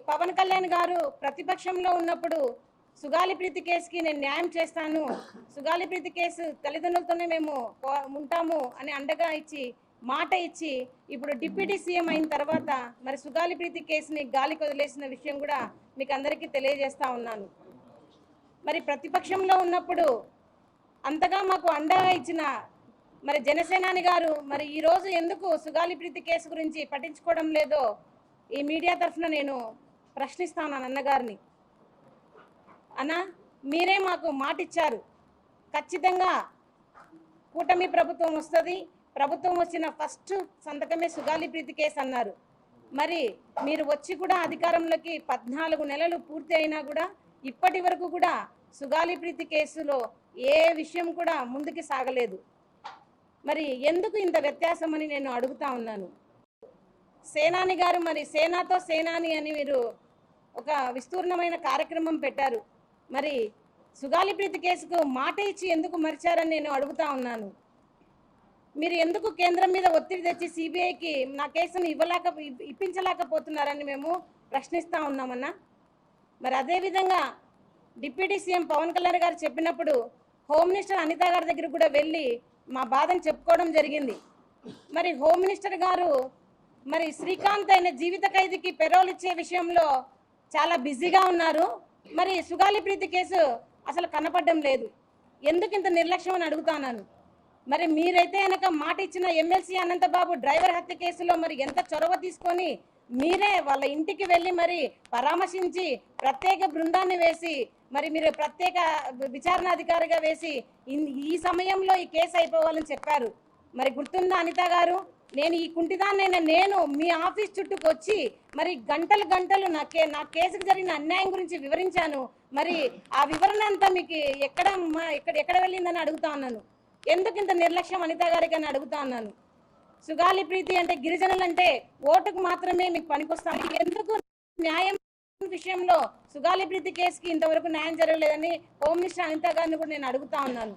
పవన్ కళ్యాణ్ గారు ప్రతిపక్షంలో ఉన్నప్పుడు సుగాలి ప్రీతి కేసుకి నేను న్యాయం చేస్తాను, సుగాలి ప్రీతి కేసు తల్లిదండ్రులతోనే మేము ఉంటాము అని అండగా ఇచ్చి మాట ఇచ్చి ఇప్పుడు డిప్యూటీ సీఎం అయిన తర్వాత మరి సుగాలి ప్రీతి కేసుని గాలికి వదిలేసిన విషయం కూడా మీకు అందరికీ తెలియజేస్తా ఉన్నాను. మరి ప్రతిపక్షంలో ఉన్నప్పుడు అంతగా మాకు అండగా ఇచ్చిన మరి జనసేనాని గారు మరి ఈరోజు ఎందుకు సుగాలి ప్రీతి కేసు గురించి పట్టించుకోవడం లేదో ఈ మీడియా తరఫున నేను ప్రశ్నిస్తాను అన్నగారిని. అన్న, మీరే మాకు మాట ఇచ్చారు, ఖచ్చితంగా కూటమి ప్రభుత్వం వస్తుంది, ప్రభుత్వం వచ్చిన ఫస్ట్ సంతకమే సుగాలి ప్రీతి కేసు అన్నారు. మరి మీరు వచ్చి కూడా అధికారంలోకి 14 నెలలు పూర్తి అయినా కూడా ఇప్పటి వరకు కూడా సుగాలి ప్రీతి కేసులో ఏ విషయం కూడా ముందుకు సాగలేదు. మరి ఎందుకు ఇంత వ్యత్యాసం అని నేను అడుగుతా ఉన్నాను. సేనాని గారు మరి సేనాతో సేనాని అని మీరు ఒక విస్తూర్ణమైన కార్యక్రమం పెట్టారు. మరి సుగాలి ప్రీతి కేసుకు మాట ఇచ్చి ఎందుకు మరిచారని నేను అడుగుతా ఉన్నాను. మీరు ఎందుకు కేంద్రం మీద ఒత్తిడి తెచ్చి సిబిఐకి నా కేసును ఇప్పించలేకపోతున్నారని మేము ప్రశ్నిస్తూ ఉన్నామన్నా. మరి అదేవిధంగా డిప్యూటీ సీఎం పవన్ కళ్యాణ్ గారు చెప్పినప్పుడు హోమ్ మినిస్టర్ అనిత గారి దగ్గర కూడా వెళ్ళి మా బాధను చెప్పుకోవడం జరిగింది. మరి హోమ్ మినిస్టర్ గారు మరి శ్రీకాంత్ అయిన జీవిత ఖైదీకి పెరోల్ ఇచ్చే విషయంలో చాలా బిజీగా ఉన్నారు. మరి సుగాలి ప్రీతి కేసు అసలు కనపడడం లేదు. ఎందుకు ఇంత నిర్లక్ష్యం అని అడుగుతాను. మరి మీరైతే కనుక మాట ఇచ్చిన ఎమ్మెల్సీ అనంతబాబు డ్రైవర్ హత్య కేసులో మరి ఎంత చొరవ తీసుకొని మీరే వాళ్ళ ఇంటికి వెళ్ళి మరి పరామర్శించి ప్రత్యేక బృందాన్ని వేసి మరి మీరు ప్రత్యేక విచారణాధికారిగా వేసి ఈ సమయంలో ఈ కేసు అయిపోవాలని చెప్పారు. మరి గుర్తుందా అనిత గారు, నేను ఈ కుంటిదాన్నైనా నేను మీ ఆఫీస్ చుట్టూకు వచ్చి మరి గంటలు గంటలు నా కేసుకు జరిగిన అన్యాయం గురించి వివరించాను. మరి ఆ వివరణ అంతా మీకు ఎక్కడ వెళ్ళిందని అడుగుతా ఉన్నాను. ఎందుకు ఇంత నిర్లక్ష్యం అనిత గారికి అని అడుగుతా ఉన్నాను. సుగాలి ప్రీతి అంటే గిరిజనులు అంటే ఓటుకు మాత్రమే మీకు పనికొస్తాను. ఎందుకు న్యాయం విషయంలో సుగాలి ప్రీతి కేసుకి ఇంతవరకు న్యాయం జరగలేదని హోమ్ మినిస్టర్ అనిత గారిని కూడా నేను అడుగుతా ఉన్నాను.